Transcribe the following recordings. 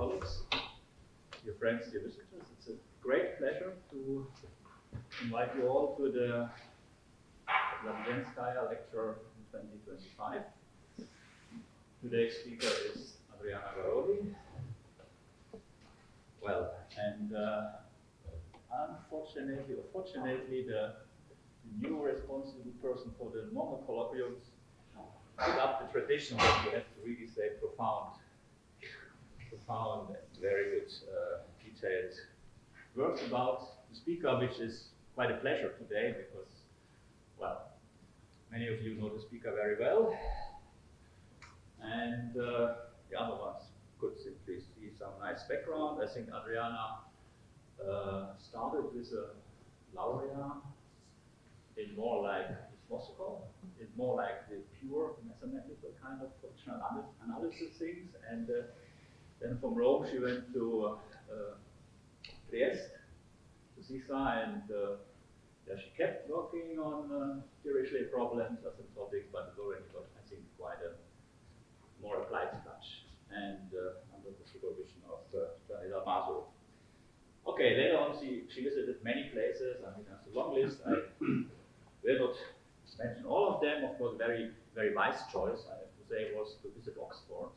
colleagues, dear friends, dear visitors. It's a great pleasure to invite you all to the Ladyzhenskaya Lecture 2025. Today's speaker is Adriana Garroni. Well, and unfortunately or fortunately, the new responsible person for the normal colloquiums put up the tradition that you have to really say profound and very good detailed words about the speaker, which is quite a pleasure today because, well, many of you know the speaker very well, and the other ones could simply see some nice background. I think Adriana started with a laurea in more like Moscow, in more like the pure mathematical kind of functional analysis things, and then from Rome she went to Trieste, to Sisa, and she kept working on Dirichlet problems, asymptotics, but it already got, I think, quite a more applied touch, and under the supervision of Gianni Maso. Okay, later on she visited many places. I mean, there's a long list. I will not mention all of them. Of course, very, very wise choice, I have to say, was to visit Oxford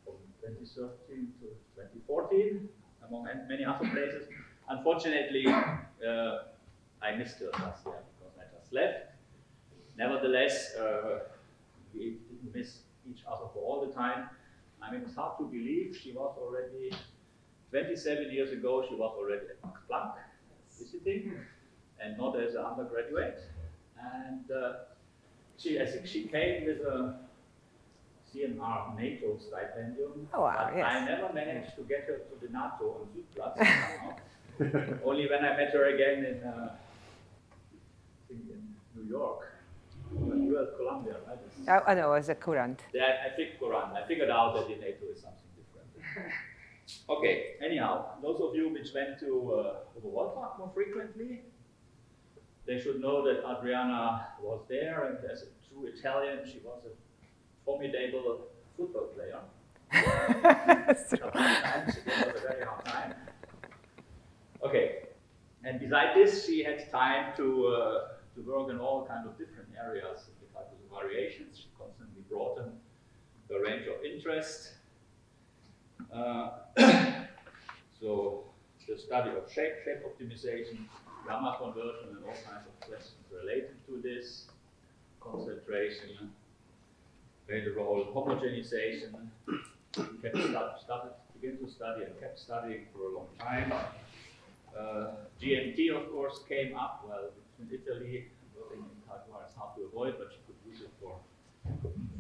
from 2013 to 2014, among many other places. Unfortunately, I missed her last year because I just left. Nevertheless, we didn't miss each other for all the time. I mean, it's hard to believe she was already 27 years ago. She was already at Max Planck visiting, and not as an undergraduate. And I think she came with a CNR NATO stipendium. Oh, wow, but yes. I never managed to get her to the NATO on Südplatz. Only when I met her again in New York. You were at Columbia, right? Oh, no, it was a Courant. Yeah, I think Courant. I figured out that in NATO is something different. Okay, anyhow, those of you which went to Waldbach more frequently, they should know that Adriana was there, and as a true Italian, she was a formidable football player. Sometimes it was a very hard time. Okay, and besides this, she had time to work in all kinds of different areas of the calculus of variations. She constantly broadened the range of interest. So the study of shape optimization, gamma conversion, and all kinds of questions related to this, concentration, played the role of homogenization. Began to study and kept studying for a long time. GMT, of course, came up. Well, in Italy, working in calculus is hard to avoid, but she could use it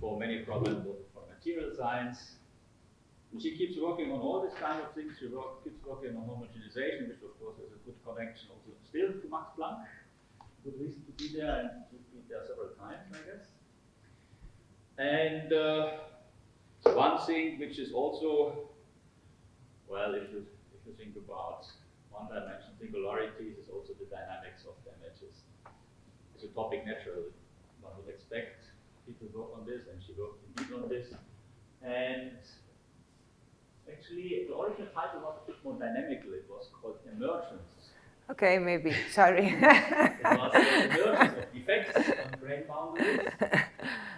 for many problems, also for material science. And she keeps working on all these kind of things. She keeps working on homogenization, which of course is a good connection also still to Max Planck. Good reason to be there, and to be there several times, I guess. And one thing which is also, well, if you think about one-dimensional singularities, is also the dynamics of damages. It's a topic naturally. One would expect people work on this, and she worked indeed on this. And actually, the original title was a bit more dynamical. It was called Emergence. Okay, maybe. Sorry. It was the emergence of defects on grain boundaries,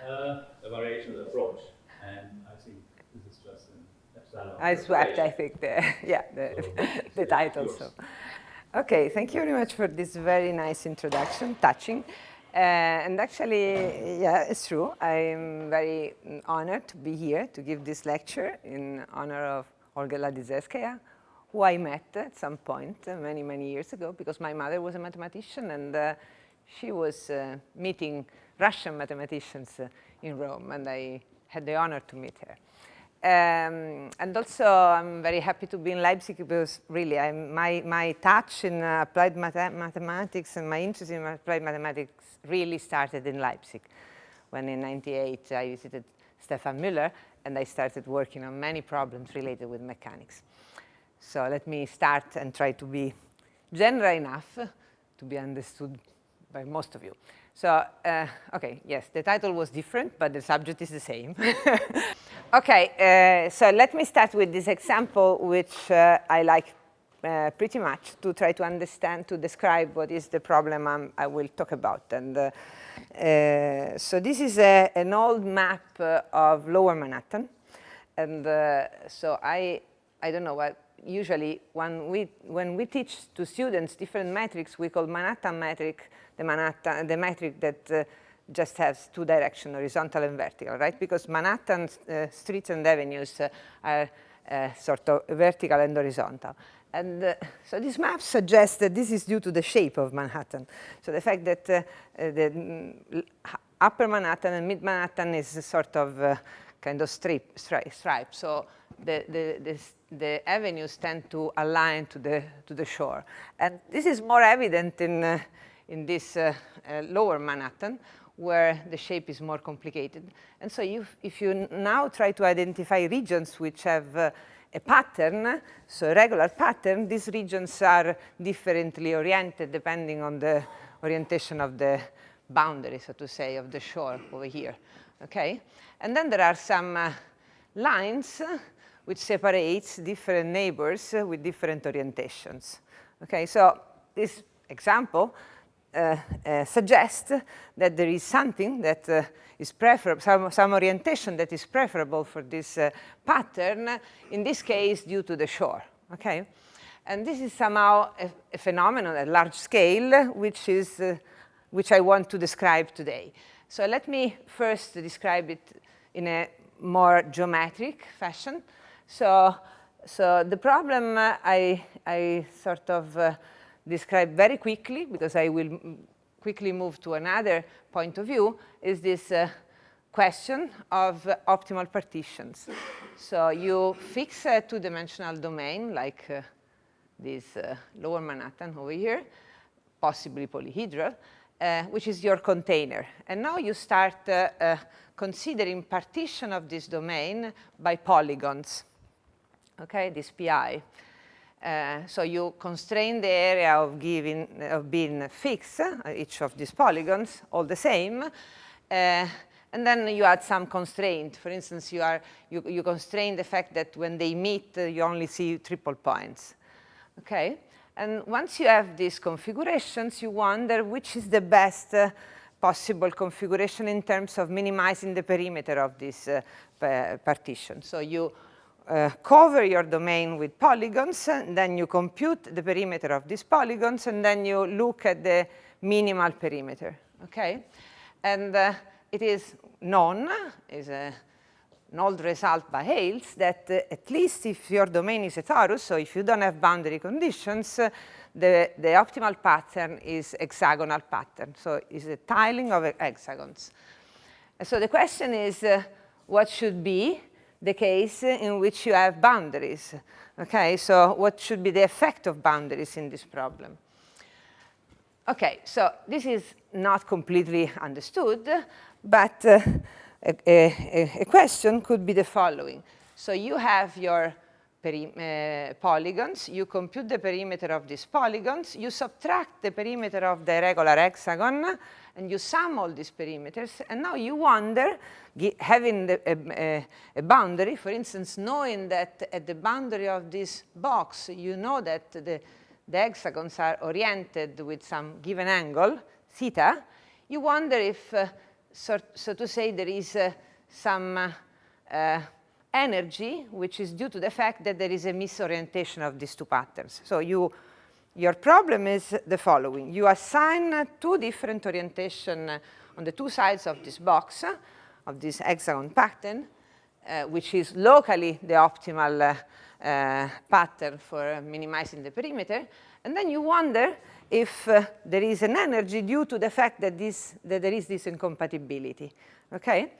a variational approach. And I think this is just an epsilon. I swept, I think, the title. So. Okay, thank you very much for this very nice introduction, touching. And actually, yeah, it's true. I'm very honored to be here to give this lecture in honor of Olga Ladyzhenskaya, who I met at some point many, many years ago, because my mother was a mathematician, and she was meeting Russian mathematicians in Rome, and I had the honor to meet her. And also, I'm very happy to be in Leipzig because really, my touch in applied mathematics and my interest in applied mathematics really started in Leipzig, when in '98 I visited Stefan Müller, and I started working on many problems related with mechanics. So let me start and try to be general enough to be understood by most of you. So, okay, yes, the title was different, but the subject is the same. Okay, so let me start with this example, which I like pretty much to try to understand, to describe what is the problem I will talk about. And so this is an old map of Lower Manhattan. And so I don't know what, usually when we teach to students different metrics, we call Manhattan metric the metric that just has two directions, horizontal and vertical, right? Because Manhattan streets and avenues are sort of vertical and horizontal. And so this map suggests that this is due to the shape of Manhattan. So the fact that the upper Manhattan and mid Manhattan is sort of kind of stripe. So the avenues tend to align to the shore. And this is more evident in this lower Manhattan, where the shape is more complicated. And so if you now try to identify regions which have a pattern, so a regular pattern, these regions are differently oriented depending on the orientation of the boundary, so to say, of the shore over here. Okay? And then there are some lines which separates different neighbors with different orientations. Okay? So this example suggests that there is something that is preferable, some orientation that is preferable for this pattern, in this case due to the shore. Okay? And this is somehow a phenomenon at large scale, which I want to describe today. So let me first describe it in a more geometric fashion. So the problem I sort of describe very quickly, because I will quickly move to another point of view, is this question of optimal partitions. So you fix a two-dimensional domain, like this lower Manhattan over here, possibly polyhedral, which is your container. And now you start considering partition of this domain by polygons, okay, this PI. So you constrain the area of being fixed, each of these polygons, all the same, and then you add some constraint. For instance, you constrain the fact that when they meet, you only see triple points. Okay? And once you have these configurations, you wonder which is the best possible configuration in terms of minimizing the perimeter of this partition. So you cover your domain with polygons, and then you compute the perimeter of these polygons, and then you look at the minimal perimeter. Okay? And it is known, is an old result by Hales, that at least if your domain is a torus, so if you don't have boundary conditions, the optimal pattern is hexagonal pattern. So it's a tiling of hexagons. And so the question is, what should be the case in which you have boundaries? Okay, so what should be the effect of boundaries in this problem? Okay, so this is not completely understood, but a question could be the following. So you have your polygons, you compute the perimeter of these polygons, you subtract the perimeter of the regular hexagon, and you sum all these perimeters, and now you wonder, having a boundary, for instance, knowing that at the boundary of this box, you know that the hexagons are oriented with some given angle, theta, you wonder if, so to say, there is some energy which is due to the fact that there is a misorientation of these two patterns. So your problem is the following. You assign two different orientations on the two sides of this box, of this hexagon pattern, which is locally the optimal pattern for minimizing the perimeter. And then you wonder if there is an energy due to the fact that there is this incompatibility. Okay?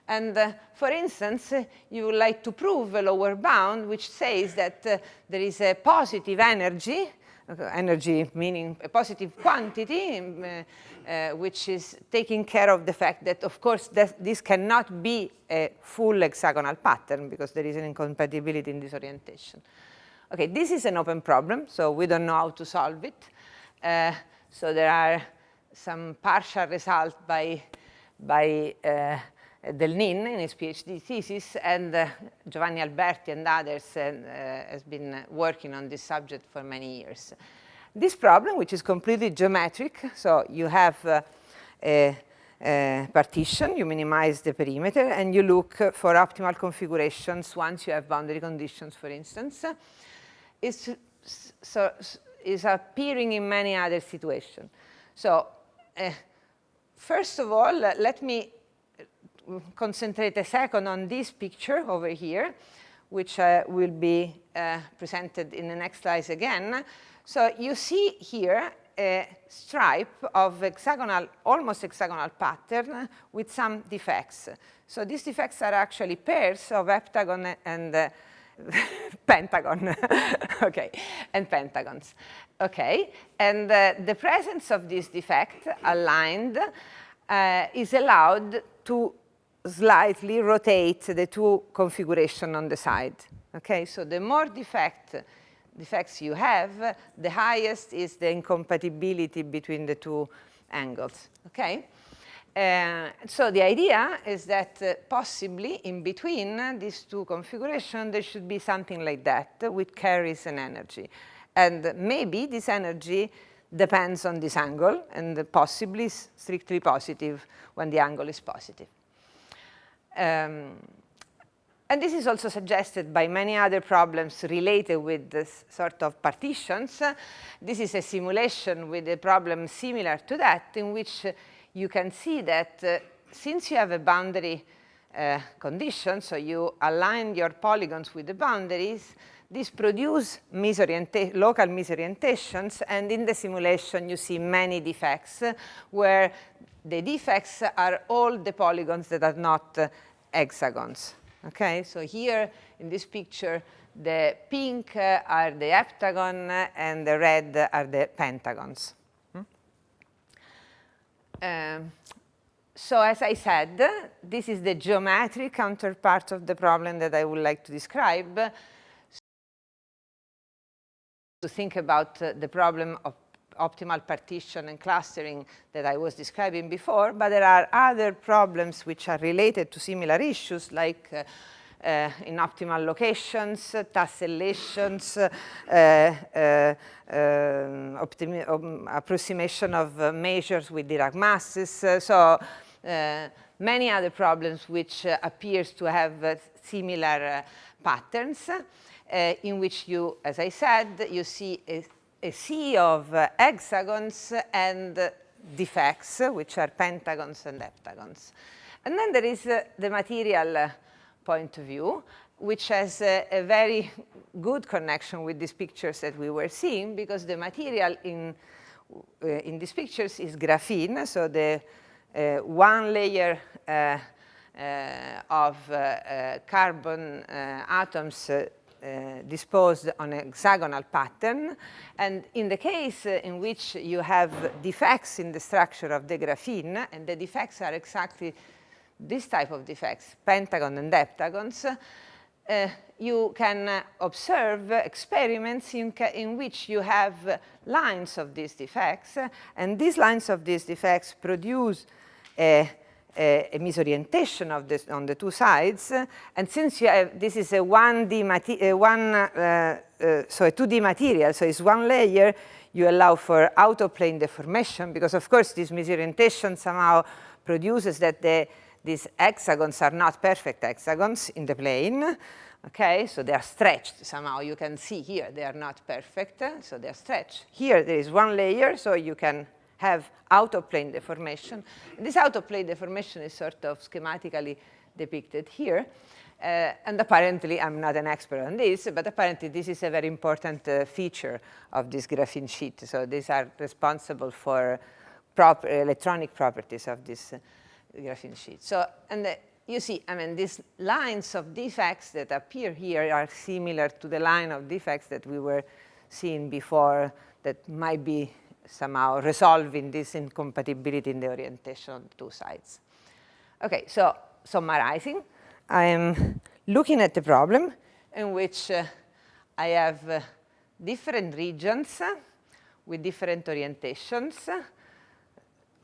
And for instance, you would like to prove a lower bound which says that there is a positive energy, energy meaning a positive quantity, which is taking care of the fact that, of course, this cannot be a full hexagonal pattern because there is an incompatibility in this orientation. Okay, this is an open problem, so we don't know how to solve it. So there are some partial result by Del Nin in his PhD thesis, and Giovanni Alberti and others has been working on this subject for many years. This problem, which is completely geometric, so you have a partition, you minimize the perimeter, and you look for optimal configurations once you have boundary conditions, for instance, is appearing in many other situations. So first of all, let me concentrate a second on this picture over here, which will be presented in the next slides again. So you see here a stripe of hexagonal, almost hexagonal pattern with some defects. So these defects are actually pairs of heptagon and pentagon, okay, and pentagons, okay. And the presence of this defect aligned is allowed to slightly rotate the two configurations on the side, okay. So the more defects you have, the highest is the incompatibility between the two angles, okay? So the idea is that possibly in between these two configurations, there should be something like that, which carries an energy. And maybe this energy depends on this angle, and possibly strictly positive when the angle is positive. And this is also suggested by many other problems related with this sort of partitions. This is a simulation with a problem similar to that, in which you can see that since you have a boundary condition, so you align your polygons with the boundaries, these produce local misorientations, and in the simulation you see many defects, where the defects are all the polygons that are not hexagons. Okay, so here in this picture, the pink are the heptagon and the red are the pentagons. So as I said, this is the geometric counterpart of the problem that I would like to describe. To think about the problem of optimal partition and clustering that I was describing before, but there are other problems which are related to similar issues, like in optimal locations, tassellations, approximation of measures with Dirac masses. So many other problems which appears to have similar patterns, in which you, as I said, you see a sea of hexagons and defects, which are pentagons and heptagons. And then there is the material point of view, which has a very good connection with these pictures that we were seeing, because the material in these pictures is graphene, so the one layer of carbon atoms disposed on a hexagonal pattern. And in the case in which you have defects in the structure of the graphene, and the defects are exactly this type of defects, pentagon and heptagons, you can observe experiments in which you have lines of these defects, and these lines of these defects produce a misorientation of this on the two sides, and since you have, this is a 2D material, so it's one layer, you allow for out-of-plane deformation, because of course this misorientation somehow produces that these hexagons are not perfect hexagons in the plane. Okay, so they are stretched somehow. You can see here they are not perfect, so they are stretched. Here there is one layer, so you can have out-of-plane deformation. And this out-of-plane deformation is sort of schematically depicted here. And apparently, I'm not an expert on this, but apparently this is a very important feature of this graphene sheet. So these are responsible for electronic properties of this graphene sheet. So, and you see, I mean, these lines of defects that appear here are similar to the line of defects that we were seeing before, that might be somehow resolving this incompatibility in the orientation on the two sides. Okay, so summarizing, I am looking at the problem in which I have different regions with different orientations,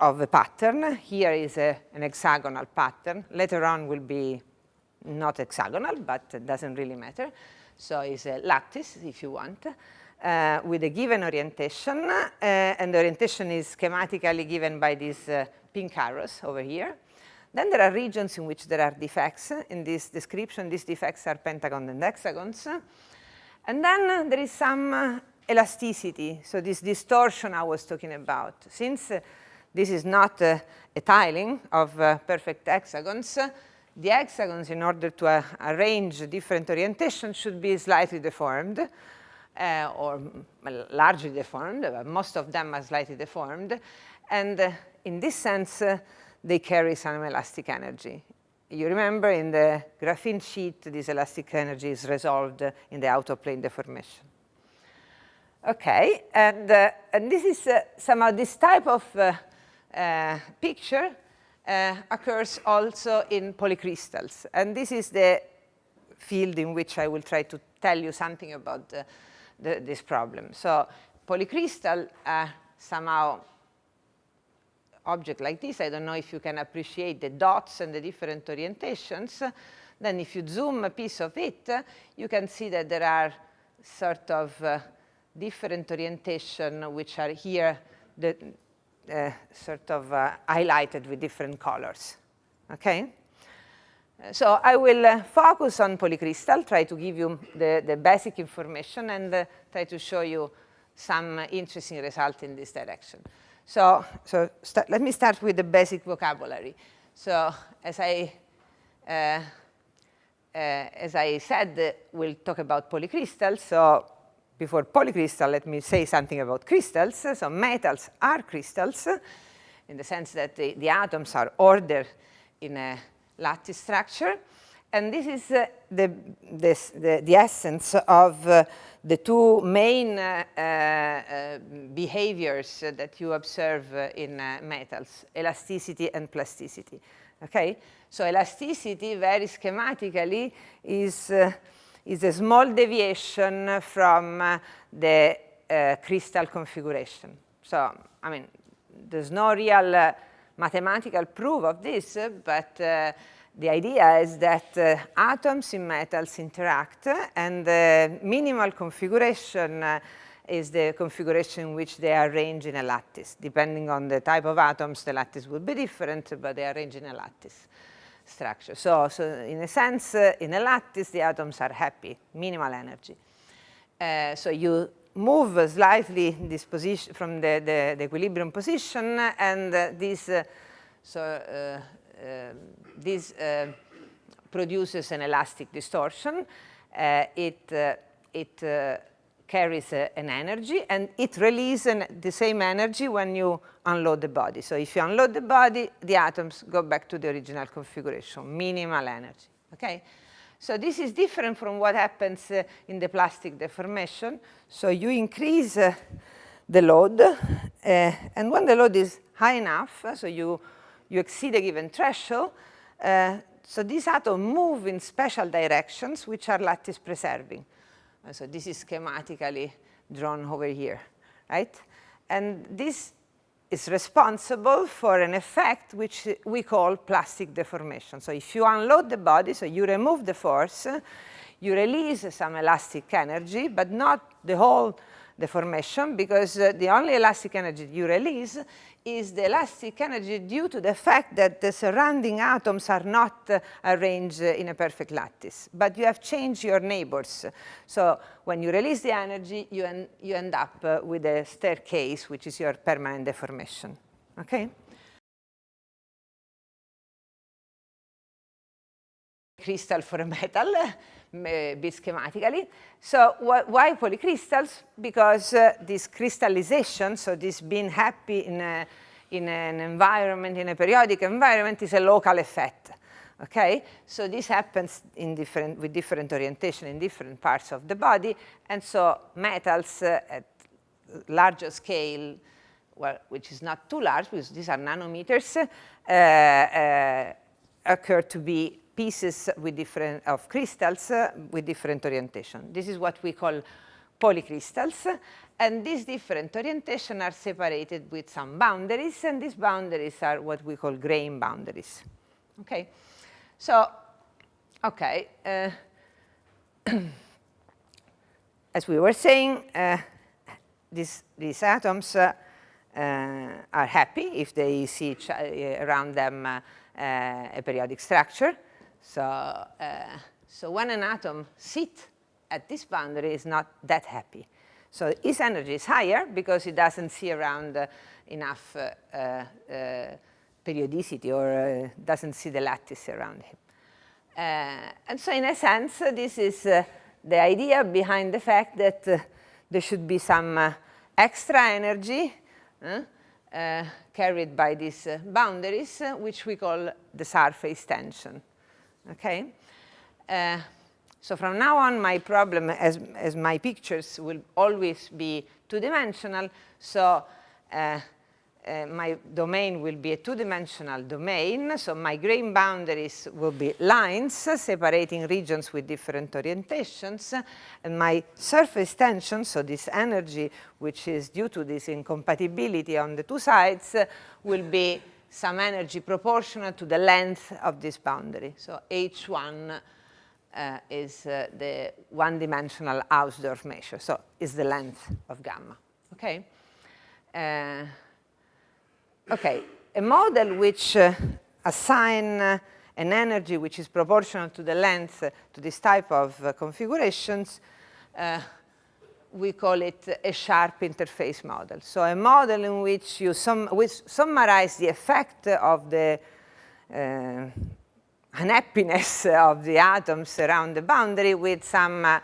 of a pattern. Here is an hexagonal pattern. Later on will be not hexagonal, but it doesn't really matter. So it's a lattice, if you want, with a given orientation. And the orientation is schematically given by these pink arrows over here. Then there are regions in which there are defects. In this description, these defects are pentagons and hexagons. And then there is some elasticity, so this distortion I was talking about. Since this is not a tiling of perfect hexagons, the hexagons, in order to arrange different orientations, should be slightly deformed, or largely deformed. Most of them are slightly deformed. And in this sense, they carry some elastic energy. You remember in the graphene sheet, this elastic energy is resolved in the outer plane deformation. Okay, and this is somehow this type of picture occurs also in polycrystals. And this is the field in which I will try to tell you something about this problem. So polycrystal somehow object like this. I don't know if you can appreciate the dots and the different orientations. Then if you zoom a piece of it, you can see that there are sort of different orientation which are here sort of highlighted with different colors. Okay? So I will focus on polycrystal, try to give you the basic information, and try to show you some interesting result in this direction. So let me start with the basic vocabulary. So as I said, we'll talk about polycrystals. So before polycrystal, let me say something about crystals. So metals are crystals in the sense that the atoms are ordered in a lattice structure. And this is the essence of the two main behaviors that you observe in metals, elasticity and plasticity. Okay? So elasticity, very schematically, is a small deviation from the crystal configuration. So, I mean, there's no real mathematical proof of this, but the idea is that atoms in metals interact, and the minimal configuration is the configuration in which they are arranged in a lattice. Depending on the type of atoms, the lattice will be different, but they are arranged in a lattice structure. So in a sense, in a lattice, the atoms are happy, minimal energy. So you move slightly this position from the equilibrium position, and this produces an elastic distortion. It carries an energy, and it releases the same energy when you unload the body. So if you unload the body, the atoms go back to the original configuration, minimal energy. Okay? So this is different from what happens in the plastic deformation. So you increase the load, and when the load is high enough, so you exceed a given threshold, so these atoms move in special directions which are lattice preserving. So this is schematically drawn over here, right? And this is responsible for an effect which we call plastic deformation. So if you unload the body, so you remove the force, you release some elastic energy, but not the whole deformation, because the only elastic energy you release is the elastic energy due to the fact that the surrounding atoms are not arranged in a perfect lattice. But you have changed your neighbors. So when you release the energy, you end up with a staircase, which is your permanent deformation. Okay? Crystal for a metal, bit schematically. So why polycrystals? Because this crystallization, so this being happy in an environment, in a periodic environment, is a local effect. Okay? So this happens with different orientation in different parts of the body, and so metals at larger scale, well, which is not too large because these are nanometers, occur to be pieces of crystals with different orientation. This is what we call polycrystals. and these different orientations are separated with some boundaries, and these boundaries are what we call grain boundaries. Okay, so okay, as we were saying, these atoms are happy if they see around them a periodic structure. So, so when an atom sits at this boundary, is not that happy. So its energy is higher because it doesn't see around enough periodicity, or doesn't see the lattice around him. And so in a sense, this is the idea behind the fact that there should be some extra energy carried by these boundaries, which we call the surface tension. Okay? So from now on, my problem, as my pictures will always be two-dimensional, so my domain will be a two-dimensional domain. So my grain boundaries will be lines separating regions with different orientations. And my surface tension, so this energy which is due to this incompatibility on the two sides, will be some energy proportional to the length of this boundary. So H1 is the one-dimensional Hausdorff measure. So is the length of gamma. Okay? Okay, a model which assign an energy which is proportional to the length to this type of configurations, we call it a sharp interface model. So a model in which you summarize the effect of the unhappiness of the atoms around the boundary with some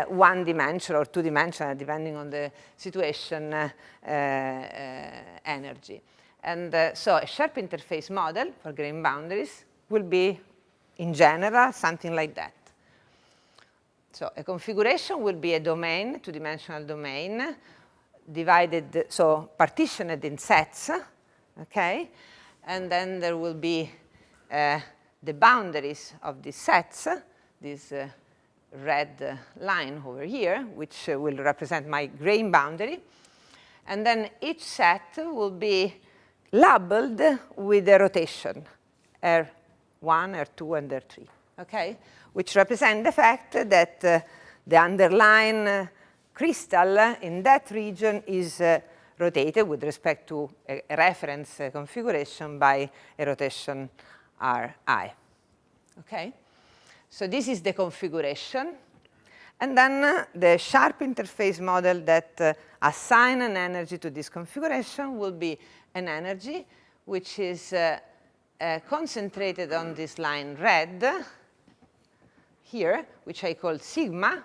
one-dimensional or two-dimensional, depending on the situation, energy. And so a sharp interface model for grain boundaries will be, in general, something like that. So a configuration will be a domain, two-dimensional domain, divided, so partitioned in sets, okay? And then there will be the boundaries of these sets, this red line over here, which will represent my grain boundary. And then each set will be labeled with a rotation, R1, R2, and R3, okay? Which represent the fact that the underlying crystal in that region is rotated with respect to a reference configuration by a rotation Ri, okay? So this is the configuration. And then the sharp interface model that assign an energy to this configuration will be an energy which is concentrated on this line red here, which I call sigma.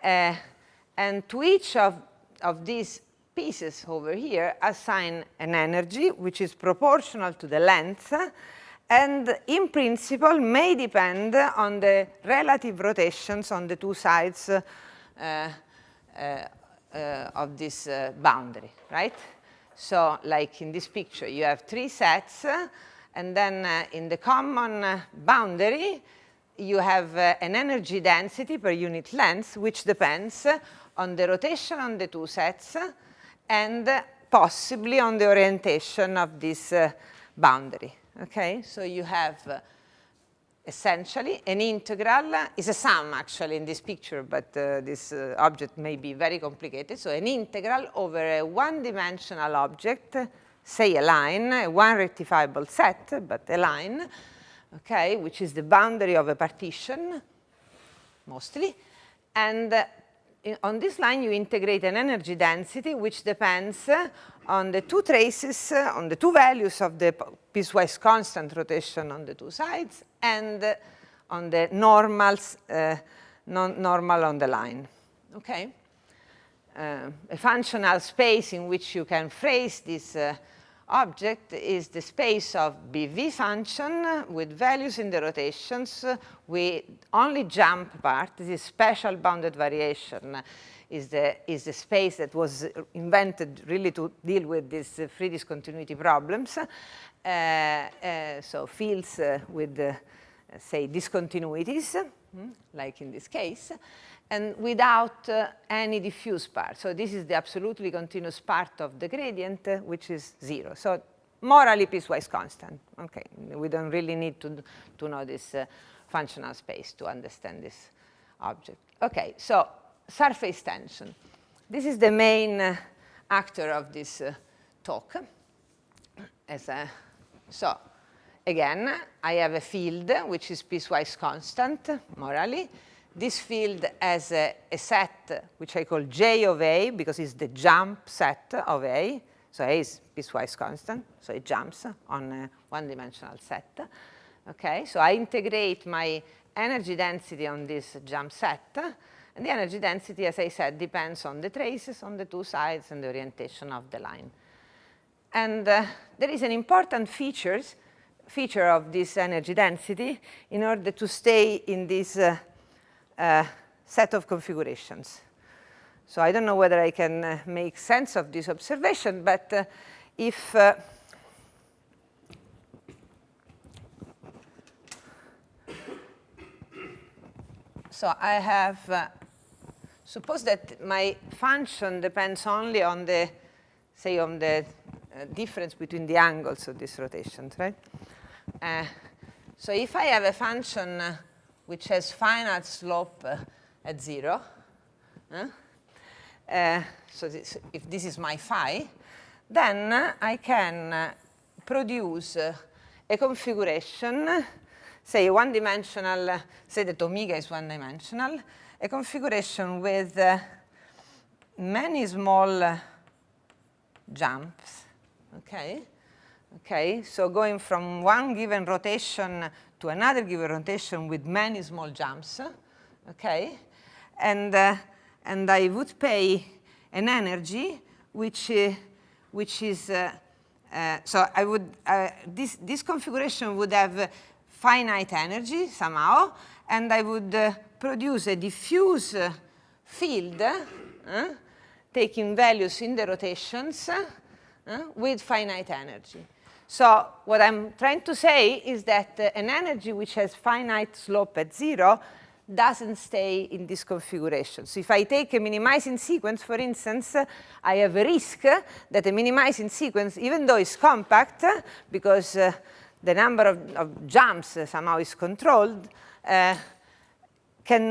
And to each of these pieces over here, assign an energy which is proportional to the length, and in principle may depend on the relative rotations on the two sides of this boundary, right? So like in this picture, you have three sets, and then in the common boundary, you have an energy density per unit length, which depends on the rotation on the two sets and possibly on the orientation of this boundary. Okay, so you have essentially an integral, is a sum actually in this picture, but this object may be very complicated. So an integral over a one-dimensional object, say a line, a one-rectifiable set, but a line, okay, which is the boundary of a partition, mostly. And on this line, you integrate an energy density, which depends on the two traces, on the two values of the piecewise constant rotation on the two sides, and on the normals, normal on the line. Okay? A functional space in which you can phrase this object is the space of BV function with values in the rotations. We only jump part. This special bounded variation is the space that was invented really to deal with these free discontinuity problems. So fields with, say, discontinuities, like in this case. and without any diffuse part. So this is the absolutely continuous part of the gradient, which is 0. So morally piecewise constant. Okay, we don't really need to know this functional space to understand this object. Okay, so surface tension. This is the main actor of this talk. So again, I have a field which is piecewise constant morally. This field has a set which I call J of A because it's the jump set of A. So A is piecewise constant, so it jumps on a one-dimensional set. Okay, so I integrate my energy density on this jump set, and the energy density, as I said, depends on the traces on the two sides and the orientation of the line. And there is an important feature of this energy density in order to stay in this set of configurations. So I don't know whether I can make sense of this observation, but if so I have, suppose that my function depends only on the, say, on the difference between the angles of these rotations, right? So if I have a function which has finite slope at 0, so if this is my phi, then I can produce a configuration, say one-dimensional, say that omega is one-dimensional, a configuration with many small jumps, okay? Okay, so going from one given rotation to another given rotation with many small jumps, okay? And I would pay an energy which is, so I would, this configuration would have finite energy somehow, and I would produce a diffuse field taking values in the rotations with finite energy. So what I'm trying to say is that an energy which has finite slope at 0 doesn't stay in this configuration. So if I take a minimizing sequence, for instance, I have a risk that a minimizing sequence, even though it's compact, because the number of jumps somehow is controlled, can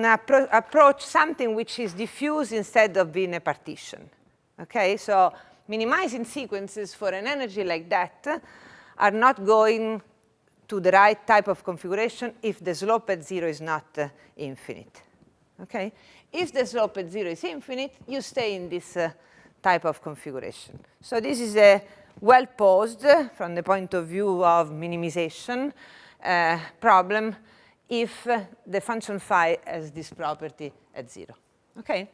approach something which is diffuse instead of being a partition. Okay, so minimizing sequences for an energy like that are not going to the right type of configuration if the slope at 0 is not infinite. Okay? If the slope at 0 is infinite, you stay in this type of configuration. So this is a well posed, from the point of view of minimization, problem if the function phi has this property at 0. Okay?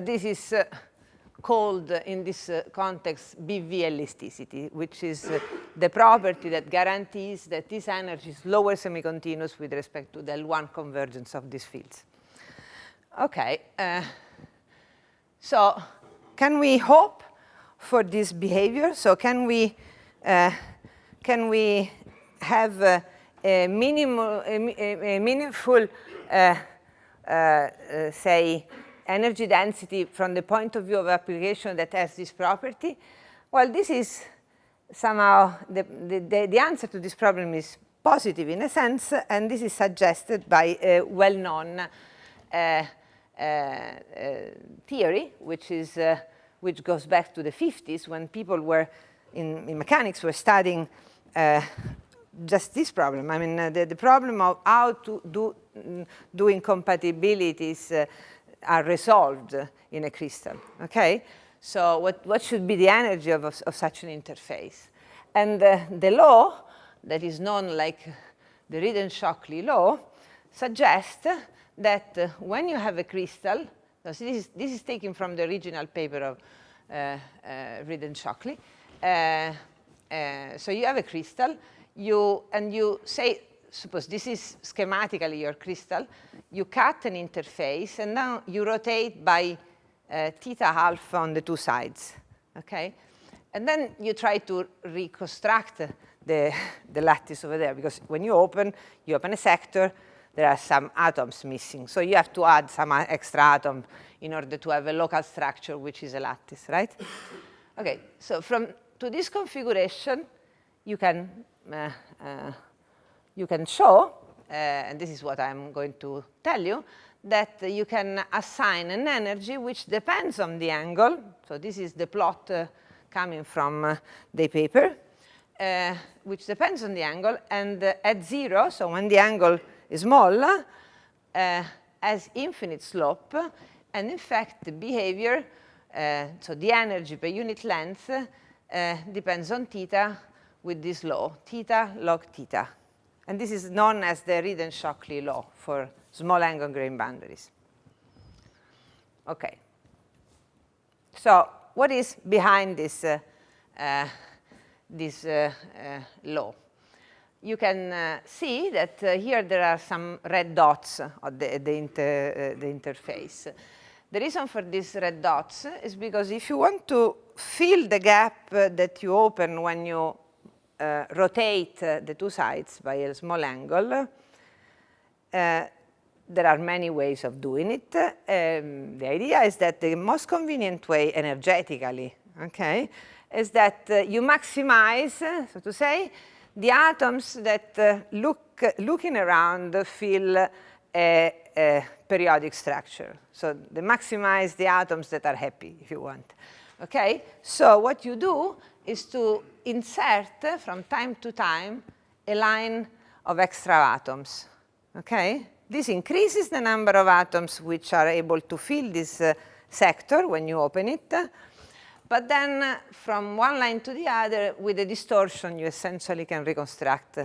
This is called in this context BV elasticity, which is the property that guarantees that this energy is lower semi-continuous with respect to the L1 convergence of these fields. Okay, so can we hope for this behavior? So can we have a meaningful, say, energy density from the point of view of application that has this property? Well, this is somehow, the answer to this problem is positive in a sense, and this is suggested by a well-known theory, which goes back to the 50s when people were, in mechanics, were studying just this problem. I mean, the problem of how to do incompatibilities are resolved in a crystal, okay? So what should be the energy of such an interface? And the law that is known like the Reed-Shockley law suggests that when you have a crystal, so this is taken from the original paper of Reed-Shockley. So you have a crystal, and you say, suppose this is schematically your crystal, you cut an interface, and now you rotate by theta alpha on the two sides, okay? And then you try to reconstruct the lattice over there, because when you open a sector, there are some atoms missing. So you have to add some extra atom in order to have a local structure, which is a lattice, right? Okay, so to this configuration, you can show, and this is what I'm going to tell you, that you can assign an energy which depends on the angle. So this is the plot coming from the paper, which depends on the angle, and at 0, so when the angle is small, has infinite slope, and in fact the behavior, so the energy per unit length, depends on theta with this law, theta log theta. And this is known as the Reed-Shockley law for small angle grain boundaries. Okay. So what is behind this, law? You can see that here there are some red dots at the interface. The reason for these red dots is because if you want to fill the gap that you open when you rotate the two sides by a small angle, there are many ways of doing it. The idea is that the most convenient way energetically, okay, is that you maximize, so to say, the atoms that looking around fill a periodic structure. So they maximize the atoms that are happy, if you want. Okay? So what you do is to insert from time to time a line of extra atoms. Okay? This increases the number of atoms which are able to fill this sector when you open it. But then from one line to the other, with a distortion, you essentially can reconstruct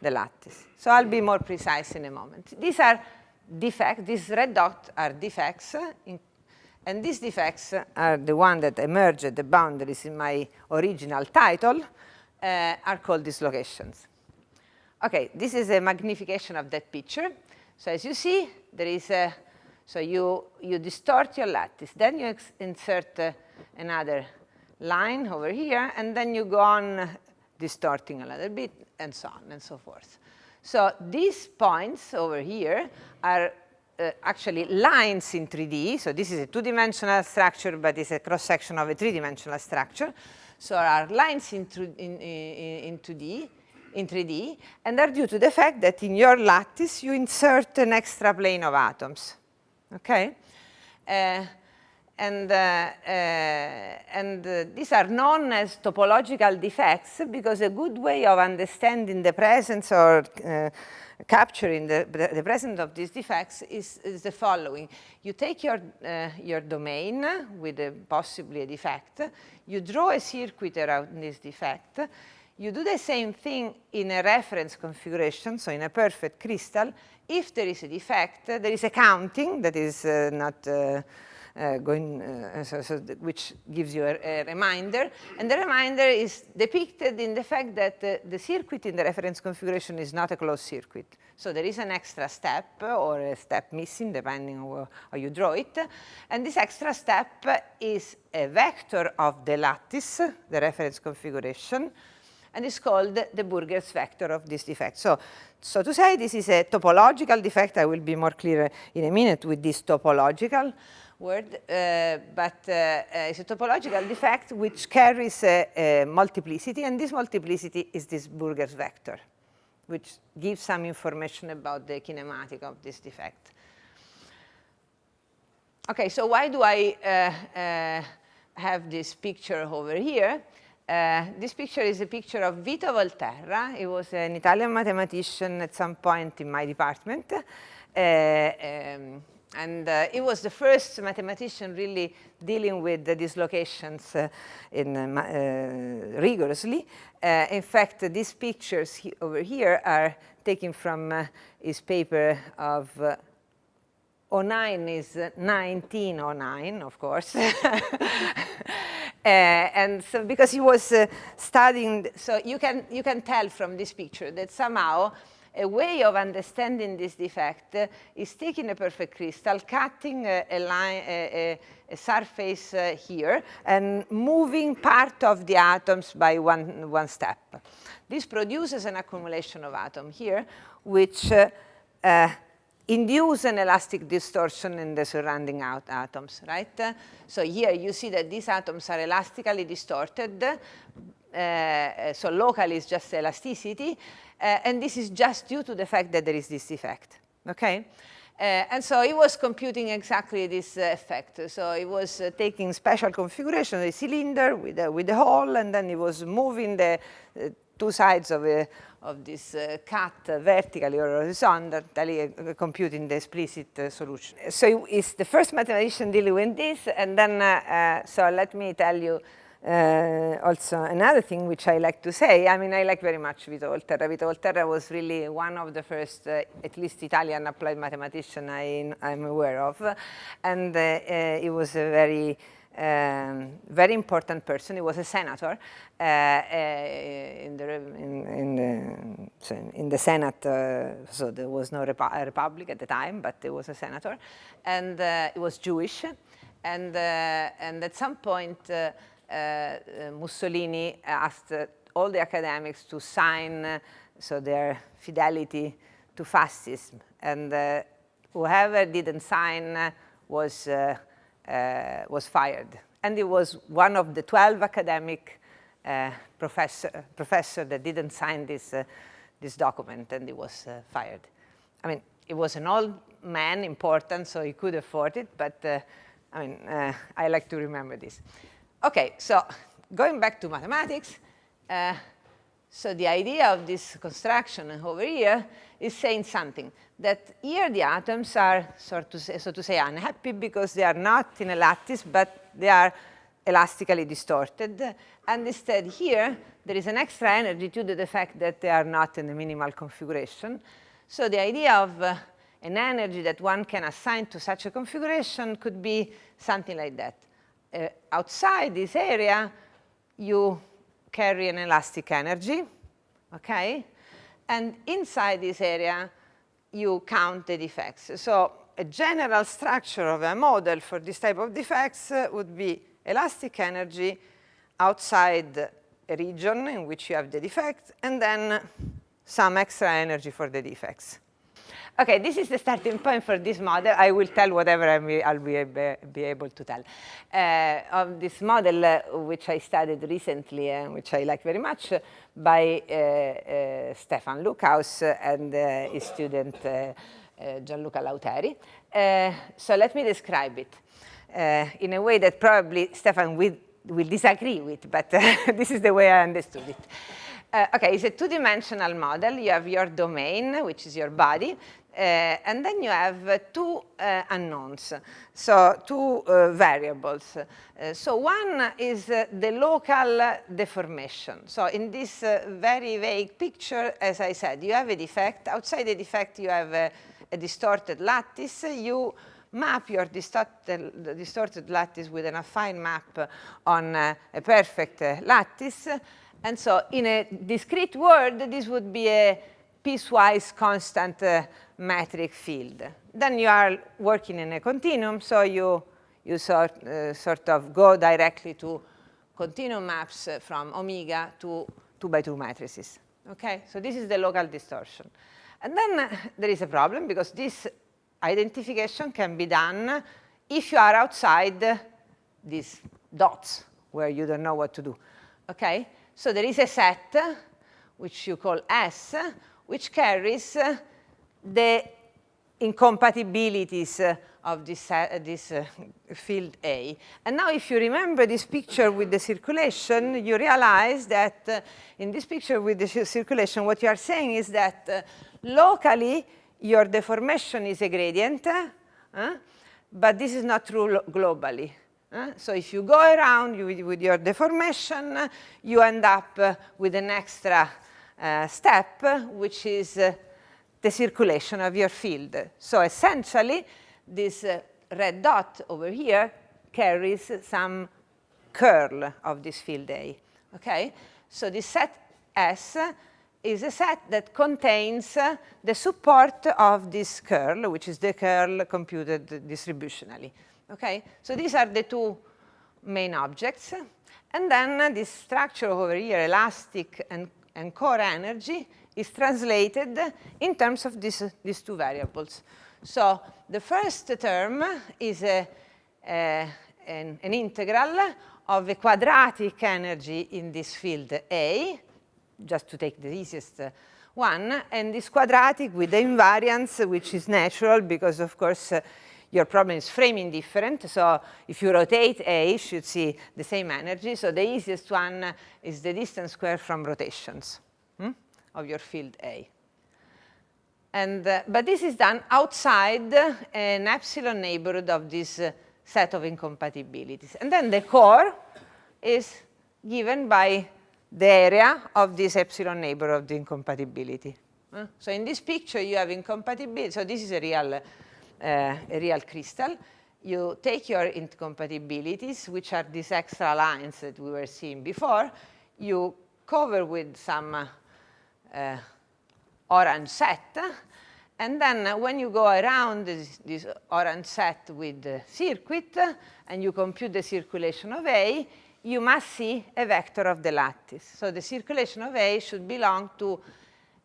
the lattice. So I'll be more precise in a moment. These are defects. These red dots are defects. And these defects are the ones that emerge at the boundaries in my original title, are called dislocations. OK, this is a magnification of that picture. So as you see, there is a, so you distort your lattice. Then you insert another line over here, and then you go on distorting a little bit, and so on and so forth. So these points over here are actually lines in 3D. So this is a two-dimensional structure, but it's a cross-section of a three-dimensional structure. So are lines in 3D, and are due to the fact that in your lattice you insert an extra plane of atoms. Okay? And these are known as topological defects because a good way of understanding the presence or capturing the presence of these defects is the following. You take your domain with possibly a defect, you draw a circuit around this defect, you do the same thing in a reference configuration, so in a perfect crystal. If there is a defect, there is a counting that is not which gives you a reminder, and the reminder is depicted in the fact that the circuit in the reference configuration is not a closed circuit. So there is an extra step or a step missing, depending on how you draw it, and this extra step is a vector of the lattice, the reference configuration, and is called the Burger's vector of this defect. So to say, this is a topological defect. I will be more clear in a minute with this topological word, but it's a topological defect which carries a multiplicity, and this multiplicity is this Burger's vector, which gives some information about the kinematic of this defect. Okay, so why do I have this picture over here? This picture is a picture of Vito Volterra. He was an Italian mathematician at some point in my department. And he was the first mathematician really dealing with the dislocations rigorously. In fact, these pictures over here are taken from his paper of 09 is 1909, of course. And so because he was studying, so you can tell from this picture that somehow a way of understanding this defect is taking a perfect crystal, cutting a line, a surface here, and moving part of the atoms by one step. This produces an accumulation of atoms here, which induce an elastic distortion in the surrounding atoms, right? So here you see that these atoms are elastically distorted. So local is just elasticity. And this is just due to the fact that there is this defect, okay? And so he was computing exactly this effect. So he was taking special configuration of a cylinder with a hole, and then he was moving the two sides of this cut vertically or horizontally, computing the explicit solution. So he's the first mathematician dealing with this, and then, so let me tell you also another thing which I like to say. I mean, I like very much Vito Volterra. Vito Volterra was really one of the first, at least Italian applied mathematician I'm aware of, and he was a very important person. He was a senator in the Senate, so there was no republic at the time, but he was a senator, and he was Jewish, and at some point Mussolini asked all the academics to sign so their fidelity to fascism, and whoever didn't sign was fired. And he was one of the 12 academic professor that didn't sign this document, and he was fired. I mean, he was an old man, important, so he could afford it, but I mean, I like to remember this. Okay, so going back to mathematics, so the idea of this construction over here is saying something, that here the atoms are, so to say, unhappy because they are not in a lattice, but they are elastically distorted. And instead here, there is an extra energy due to the fact that they are not in the minimal configuration. So the idea of an energy that one can assign to such a configuration could be something like that. Outside this area, you carry an elastic energy, okay? And inside this area, you count the defects. So a general structure of a model for this type of defects would be elastic energy outside a region in which you have the defect, and then some extra energy for the defects. Okay, this is the starting point for this model. I will tell whatever I'll be able to tell. Of this model, which I studied recently and which I like very much, by Stefan Luckhaus and his student Gianluca Lauteri. So let me describe it in a way that probably Stefan will disagree with, but this is the way I understood it. Okay, it's a two-dimensional model. You have your domain, which is your body, and then you have two unknowns, so two variables. So one is the local deformation. So in this very vague picture, as I said, you have a defect. Outside the defect, you have a distorted lattice. You map your distorted lattice with an affine map on a perfect lattice. And so in a discrete world, this would be a piecewise constant metric field. Then you are working in a continuum, so you sort of go directly to continuum maps from omega to 2x2 matrices. Okay, so this is the local distortion. And then there is a problem, because this identification can be done if you are outside these dots where you don't know what to do. Okay, so there is a set which you call S, which carries the incompatibilities of this field A. And now if you remember this picture with the circulation, you realize that in this picture with the circulation, what you are saying is that locally your deformation is a gradient, but this is not true globally. So if you go around with your deformation, you end up with an extra step, which is the circulation of your field. So essentially, this red dot over here carries some curl of this field A. Okay? So this set S is a set that contains the support of this curl, which is the curl computed distributionally. Okay? So these are the two main objects. And then this structure over here, elastic and core energy, is translated in terms of these two variables. So the first term is an integral of a quadratic energy in this field A, just to take the easiest one, and this quadratic with the invariance, which is natural because, of course, your problem is framing different. So if you rotate A, you should see the same energy. So the easiest one is the distance squared from rotations of your field A. And, but this is done outside an epsilon neighborhood of this set of incompatibilities. And then the core is given by the area of this epsilon neighborhood of the incompatibility. So in this picture, you have incompatibility. So this is a real crystal. You take your incompatibilities, which are these extra lines that we were seeing before. You cover with some orange set. And then when you go around this orange set with the circuit and you compute the circulation of A, you must see a vector of the lattice. So the circulation of A should belong to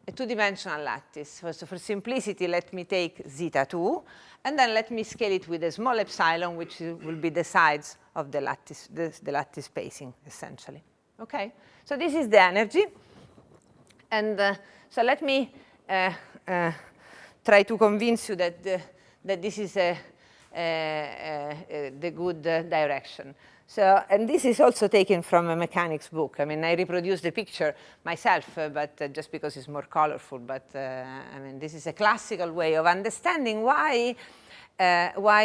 a two-dimensional lattice. So for simplicity, let me take zeta 2, and then let me scale it with a small epsilon, which will be the sides of the lattice, the lattice spacing, essentially. Okay? So this is the energy. And so let me try to convince you that this is the good direction. So, and this is also taken from a mechanics book. I mean, I reproduced the picture myself, but just because it's more colorful. But I mean, this is a classical way of understanding why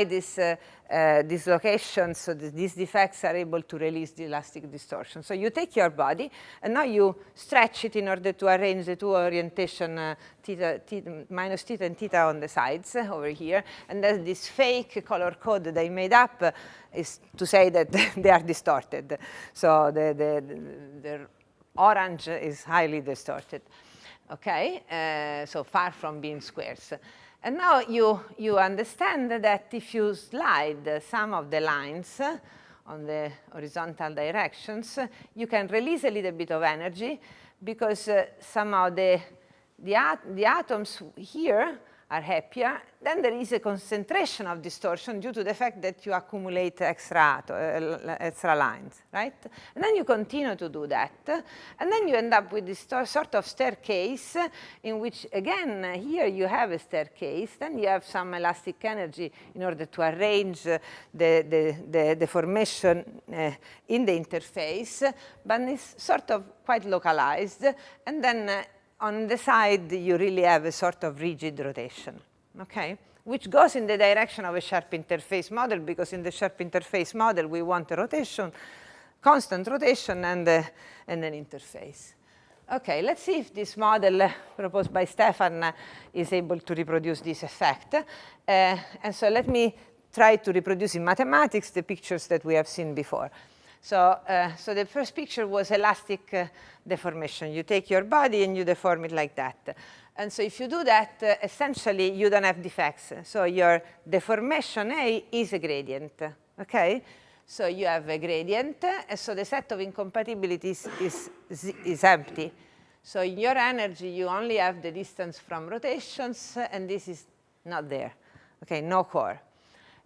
these dislocations, so these defects are able to release the elastic distortion. So you take your body, and now you stretch it in order to arrange the two orientation minus theta and theta on the sides over here. And then this fake color code that I made up is to say that they are distorted. So the orange is highly distorted. Okay, so far from being squares. And now you understand that if you slide some of the lines on the horizontal directions, you can release a little bit of energy because somehow the atoms here are happier. Then there is a concentration of distortion due to the fact that you accumulate extra lines, right? And then you continue to do that. And then you end up with this sort of staircase in which, again, here you have a staircase. Then you have some elastic energy in order to arrange the deformation in the interface. But it's sort of quite localized. And then on the side, you really have a sort of rigid rotation, okay? Which goes in the direction of a sharp interface model, because in the sharp interface model, we want a rotation, constant rotation, and an interface. Okay, let's see if this model proposed by Stefan is able to reproduce this effect. And so let me try to reproduce in mathematics the pictures that we have seen before. So, so the first picture was elastic deformation. You take your body and you deform it like that. And so if you do that, essentially, you don't have defects. So your deformation A is a gradient, okay? So you have a gradient, and so the set of incompatibilities is empty. So in your energy, you only have the distance from rotations, and this is not there, okay? No core.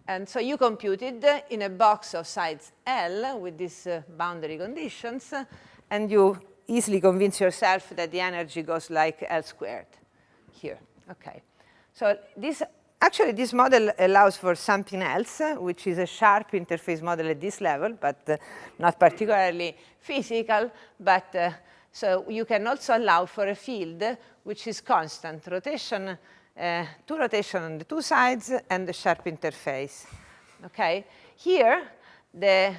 And so you computed in a box of size L with these boundary conditions, and you easily convince yourself that the energy goes like L squared here. Okay. So actually, this model allows for something else, which is a sharp interface model at this level, but not particularly physical. But so you can also allow for a field which is constant rotation. Two rotation on the two sides and the sharp interface. Okay, here the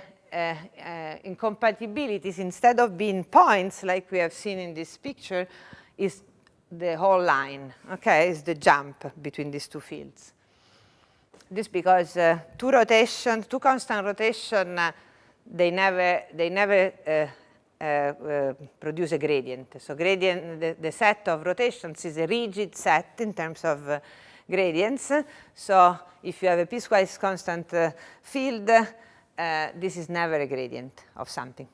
incompatibilities, instead of being points like we have seen in this picture, is the whole line. Okay, is the jump between these two fields. This because two constant rotation, they never produce a gradient. So gradient, the set of rotations is a rigid set in terms of gradients. So if you have a piecewise constant field, this is never a gradient of something.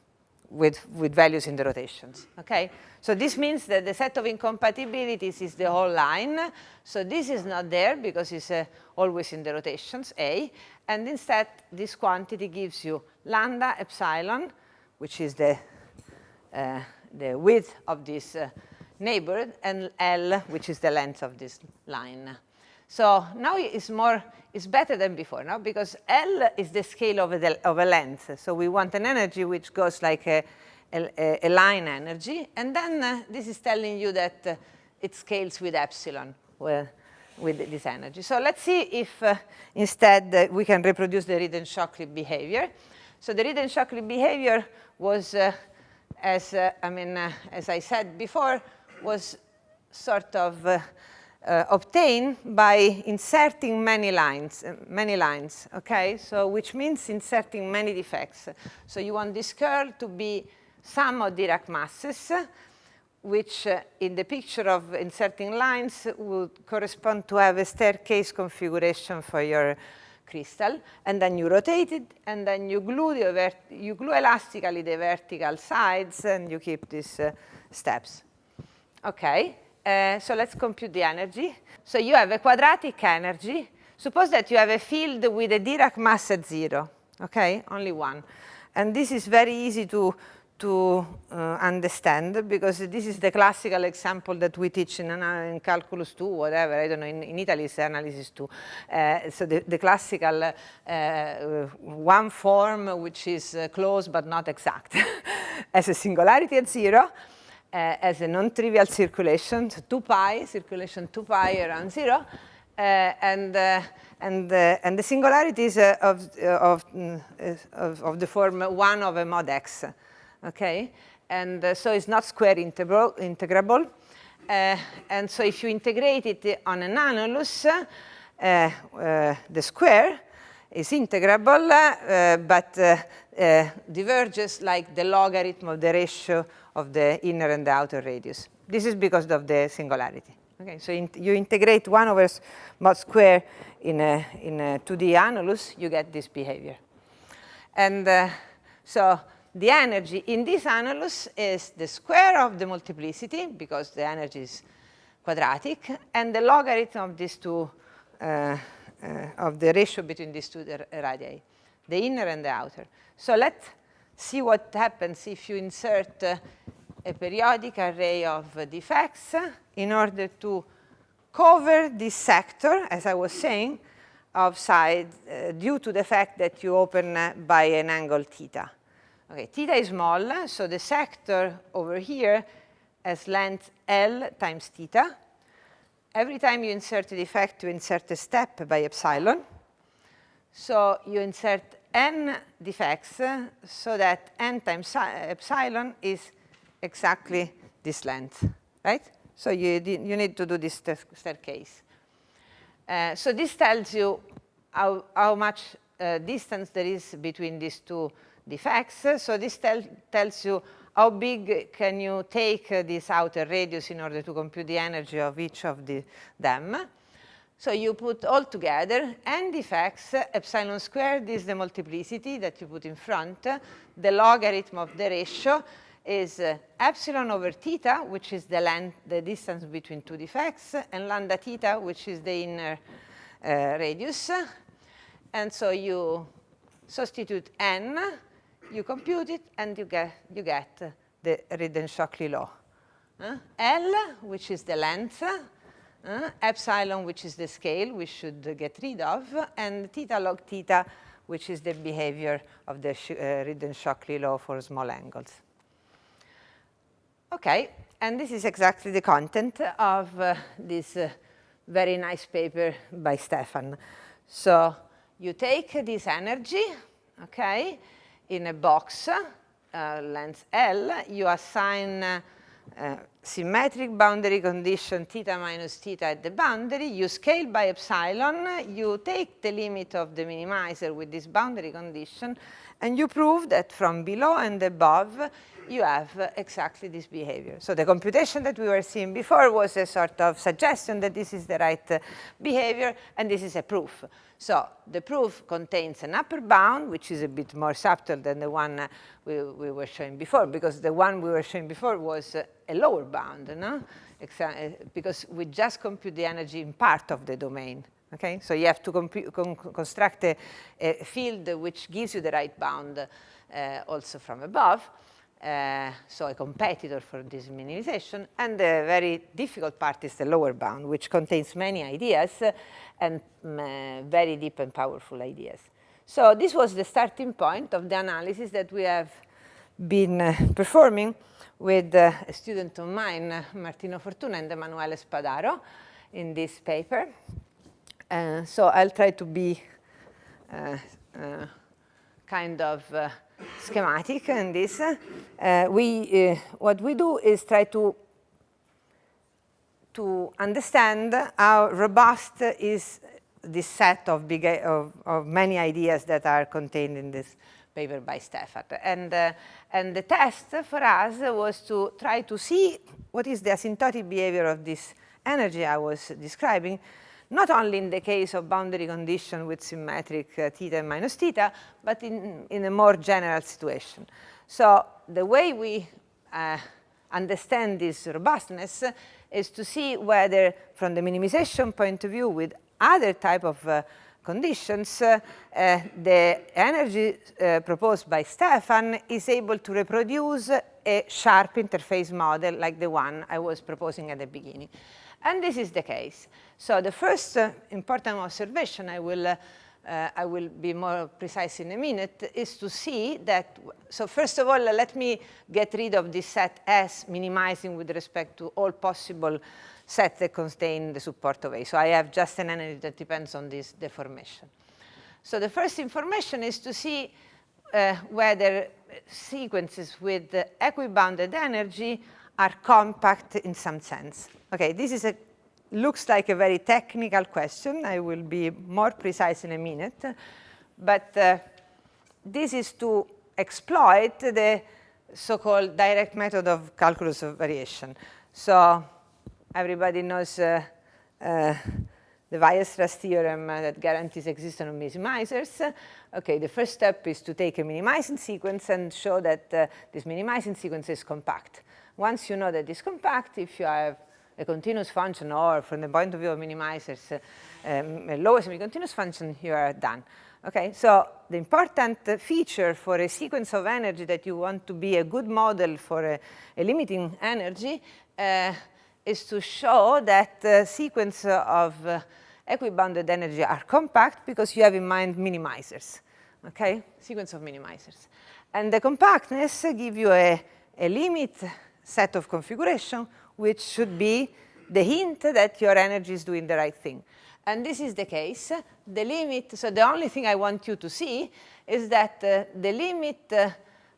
with values in the rotations, okay? So this means that the set of incompatibilities is the whole line. So this is not there because it's always in the rotations, A. And instead, this quantity gives you lambda epsilon, which is the width of this neighborhood, and L, which is the length of this line. So now it's better than before, no? Because L is the scale of a length. So we want an energy which goes like a line energy. And then this is telling you that it scales with epsilon, with this energy. So let's see if instead we can reproduce the Reed-Shockley behavior. So the Reed-Shockley behavior was, as I said before, was sort of obtained by inserting many lines, okay? So which means inserting many defects. So you want this curl to be sum of Dirac masses, which in the picture of inserting lines would correspond to have a staircase configuration for your crystal. And then you rotate it, and then you glue elastically the vertical sides, and you keep these steps. Okay, so let's compute the energy. So you have a quadratic energy. Suppose that you have a field with a Dirac mass at 0, okay, only one. And this is very easy to understand, because this is the classical example that we teach in calculus 2, whatever, I don't know, in Italy it's analysis 2. So the classical one form which is close but not exact, as a singularity at 0, as a non-trivial circulation, so 2 pi, circulation 2 pi around 0, and the singularity is of the form 1 over mod x, okay? And so it's not square integrable. And so if you integrate it on an annulus, the square is integrable, but diverges like the logarithm of the ratio of the inner and the outer radius. This is because of the singularity. Okay, so you integrate 1 over mod square in a 2D annulus, you get this behavior. And so the energy in this annulus is the square of the multiplicity, because the energy is quadratic, and the logarithm of these two, of the ratio between these two radii, the inner and the outer. So let's see what happens if you insert a periodic array of defects in order to cover this sector, as I was saying, of side due to the fact that you open by an angle theta. Okay, theta is small, so the sector over here has length L times theta. Every time you insert a defect, you insert a step by epsilon. So you insert n defects so that n times epsilon is exactly this length, right? So you need to do this staircase. So this tells you how much distance there is between these two defects. So this tells you how big can you take this outer radius in order to compute the energy of each of them. So you put all together n defects, epsilon squared is the multiplicity that you put in front. The logarithm of the ratio is epsilon over theta, which is the length, the distance between two defects, and lambda theta, which is the inner radius. And so you substitute n, you compute it, and you get the Reed-Shockley law. L, which is the length, epsilon, which is the scale we should get rid of, and theta log theta, which is the behavior of the Reed-Shockley law for small angles. Okay, and this is exactly the content of this very nice paper by Stefan. So you take this energy, okay, in a box, length L, you assign symmetric boundary condition theta minus theta at the boundary, you scale by epsilon, you take the limit of the minimizer with this boundary condition, and you prove that from below and above you have exactly this behavior. So the computation that we were seeing before was a sort of suggestion that this is the right behavior, and this is a proof. So the proof contains an upper bound, which is a bit more subtle than the one we were showing before, because the one we were showing before was a lower bound, no? Because we just compute the energy in part of the domain. Okay, so you have to construct a field which gives you the right bound also from above. So a competitor for this minimization. And the very difficult part is the lower bound, which contains many ideas and very deep and powerful ideas. So this was the starting point of the analysis that we have been performing with a student of mine, Martino Fortuna, and Emanuele Spadaro, in this paper. So I'll try to be kind of schematic in this. What we do is try to understand how robust is this set of many ideas that are contained in this paper by Stefan. And the test for us was to try to see what is the asymptotic behavior of this energy I was describing, not only in the case of boundary condition with symmetric theta and minus theta, but in a more general situation. So the way we understand this robustness is to see whether, from the minimization point of view, with other type of conditions, the energy proposed by Stefan is able to reproduce a sharp interface model like the one I was proposing at the beginning. And this is the case. So the first important observation, I will be more precise in a minute, is to see that, so first of all, let me get rid of this set S, minimizing with respect to all possible sets that contain the support of A. So I have just an energy that depends on this deformation. So the first information is to see whether sequences with equibounded energy are compact in some sense. Okay, this is looks like a very technical question. I will be more precise in a minute. But this is to exploit the so-called direct method of calculus of variation. So everybody knows the Weierstrass theorem that guarantees existence of minimizers. Okay, the first step is to take a minimizing sequence and show that this minimizing sequence is compact. Once you know that it's compact, if you have a continuous function, or from the point of view of minimizers, a lower semi-continuous function, you are done. Okay, so the important feature for a sequence of energy that you want to be a good model for a limiting energy is to show that the sequence of equibounded energy are compact because you have in mind minimizers. Okay, sequence of minimizers. And the compactness gives you a limit set of configuration, which should be the hint that your energy is doing the right thing. And this is the case. The limit, so the only thing I want you to see is that the limit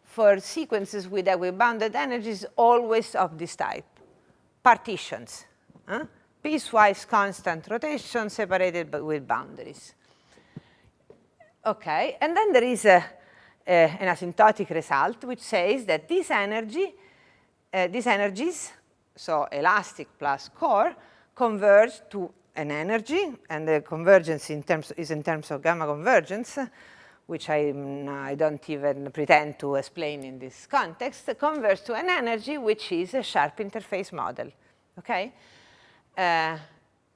for sequences with equibounded energy is always of this type, partitions. Piecewise constant rotation separated with boundaries. Okay, and then there is an asymptotic result which says that this energy, these energies, so elastic plus core, converge to an energy, and the convergence is in terms of gamma convergence, which I don't even pretend to explain in this context, converge to an energy which is a sharp interface model. Okay?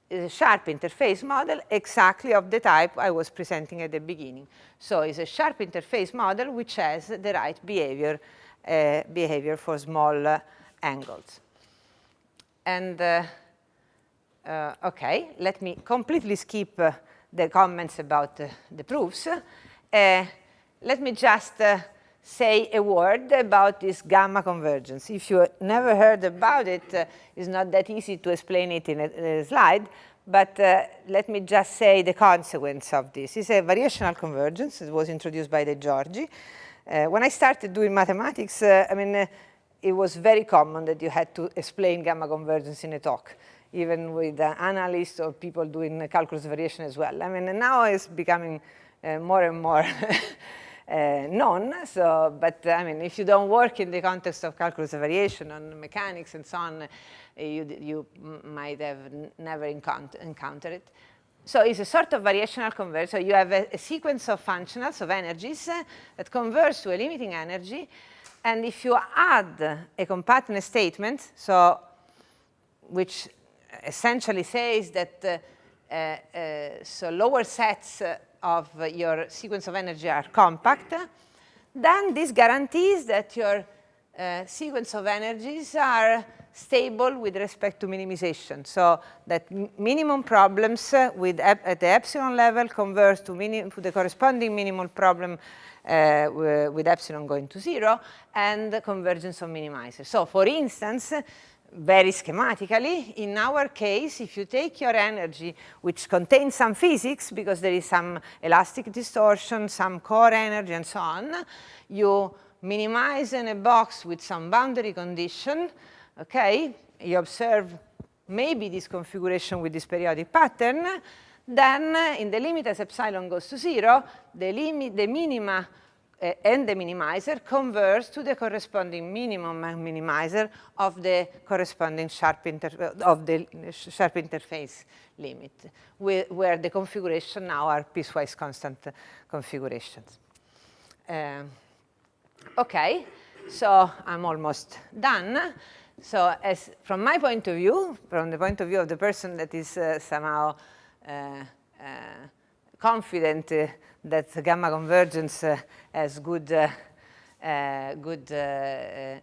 Is a sharp interface model exactly of the type I was presenting at the beginning. So it's a sharp interface model which has the right behavior for small angles. And okay, let me completely skip the comments about the proofs. Let me just say a word about this gamma convergence. If you never heard about it, it's not that easy to explain it in a slide, but let me just say the consequence of this. It's a variational convergence. It was introduced by De Giorgi. When I started doing mathematics, it was very common that you had to explain gamma convergence in a talk, even with analysts or people doing calculus variation as well. Now it's becoming more and more known. So, but I mean, if you don't work in the context of calculus of variation on mechanics and so on, you might have never encountered it. So it's a sort of variational convergence. So you have a sequence of functionals, of energies, that converge to a limiting energy. And if you add a compactness statement, so which essentially says that so lower sets of your sequence of energy are compact, then this guarantees that your sequence of energies are stable with respect to minimization. So that minimum problems at the epsilon level converge to the corresponding minimal problem with epsilon going to 0 and the convergence of minimizers. So for instance, very schematically, in our case, if you take your energy, which contains some physics, because there is some elastic distortion, some core energy, and so on, you minimize in a box with some boundary condition, okay? You observe maybe this configuration with this periodic pattern, then in the limit as epsilon goes to 0, the minima and the minimizer converge to the corresponding minimum and minimizer of the corresponding sharp interface limit, where the configuration now are piecewise constant configurations. Okay, so I'm almost done. So as from my point of view, from the point of view of the person that is somehow confident that gamma convergence has good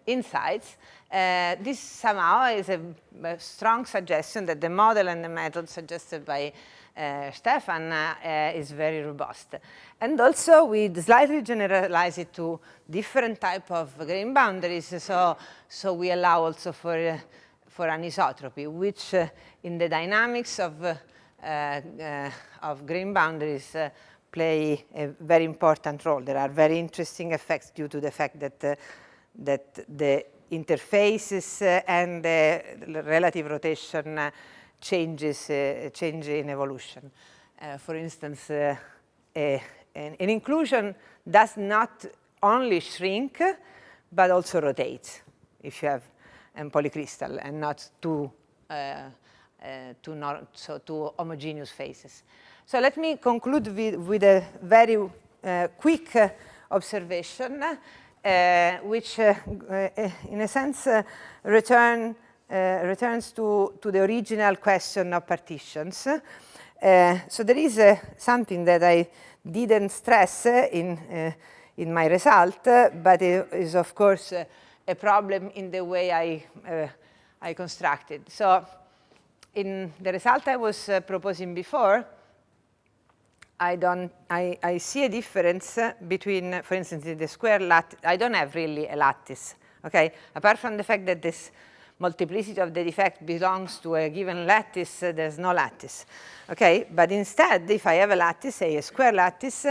insights, this somehow is a strong suggestion that the model and the method suggested by Stefan is very robust. And also we slightly generalize it to different type of grain boundaries, so we allow also for anisotropy, which in the dynamics of grain boundaries play a very important role. There are very interesting effects due to the fact that the interfaces and the relative rotation change in evolution. For instance, an inclusion does not only shrink, but also rotates if you have a polycrystal and not two homogeneous phases. So let me conclude with a very quick observation, which in a sense returns to the original question of partitions. So there is something that I didn't stress in my result, but it is of course a problem in the way I constructed. So in the result I was proposing before, I see a difference between, for instance, in the square lattice. I don't have really a lattice, okay? Apart from the fact that this multiplicity of the defect belongs to a given lattice, there's no lattice, okay? But instead, if I have a lattice, say a square lattice,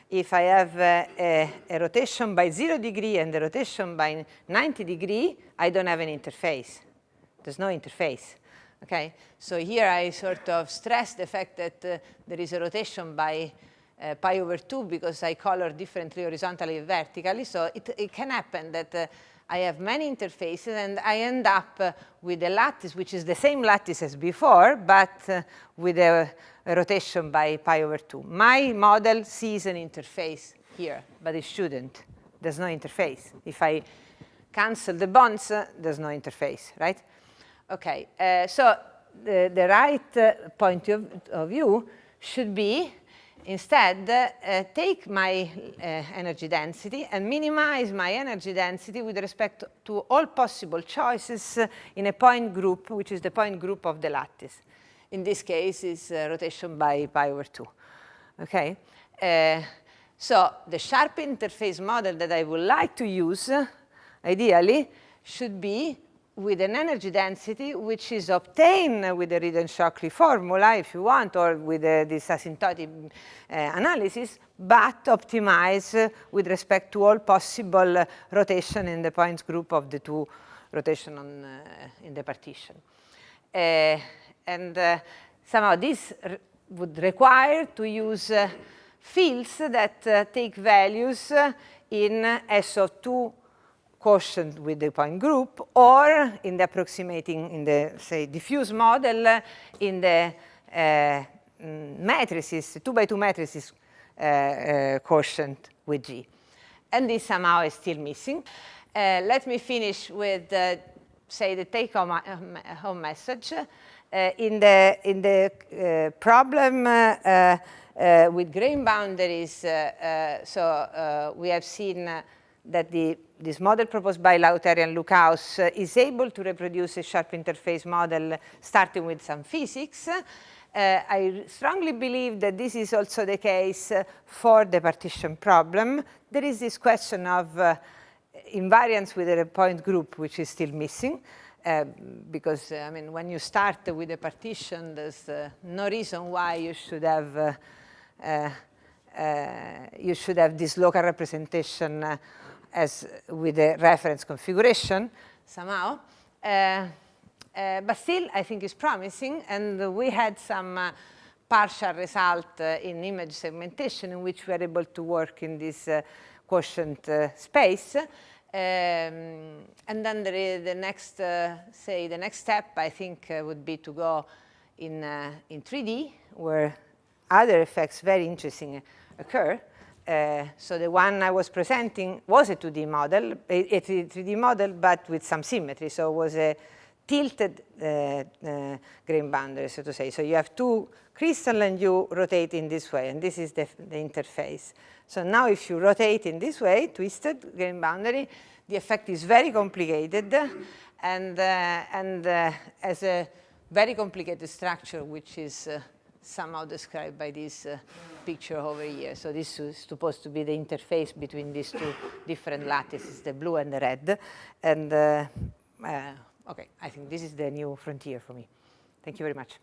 if I have a rotation by 0 degree and a rotation by 90 degree, I don't have an interface. There's no interface. Okay, so here I sort of stress the fact that there is a rotation by pi over 2 because I color differently horizontally and vertically. So it can happen that I have many interfaces and I end up with a lattice which is the same lattice as before, but with a rotation by pi over 2. My model sees an interface here, but it shouldn't. There's no interface. If I cancel the bonds, there's no interface, right? Okay, so the right point of view should be instead take my energy density and minimize my energy density with respect to all possible choices in a point group, which is the point group of the lattice. In this case, is rotation by pi over 2. Okay, so the sharp interface model that I would like to use, ideally, should be with an energy density which is obtained with the Reed-Shockley formula, if you want, or with this asymptotic analysis, but optimized with respect to all possible rotation in the points group of the two rotation in the partition. And somehow this would require to use fields that take values in SO2 quotient with the point group, or in the approximating, in the, say, diffuse model, in the matrices, 2 by 2 matrices quotient with G. And this somehow is still missing. Let me finish with, say, the take-home message. In the problem with grain boundaries, we have seen that this model proposed by Lauteri and Luckhaus is able to reproduce a sharp interface model starting with some physics. I strongly believe that this is also the case for the partition problem. There is this question of invariance with a point group, which is still missing. Because, I mean, when you start with a partition, there's no reason why you should have this local representation as with a reference configuration somehow. But still, I think it's promising, and we had some partial result in image segmentation in which we are able to work in this quotient space. And then the next, say, the next step, I think, would be to go in 3D, where other effects very interesting occur. So the one I was presenting was a 2D model, a 3D model, but with some symmetry. So it was a tilted grain boundary, so to say. So you have two crystals and you rotate in this way, and this is the interface. So now if you rotate in this way, twisted grain boundary, the effect is very complicated and has a very complicated structure, which is somehow described by this picture over here. So this is supposed to be the interface between these two different lattices, the blue and the red. And OK, I think this is the new frontier for me. Thank you very much.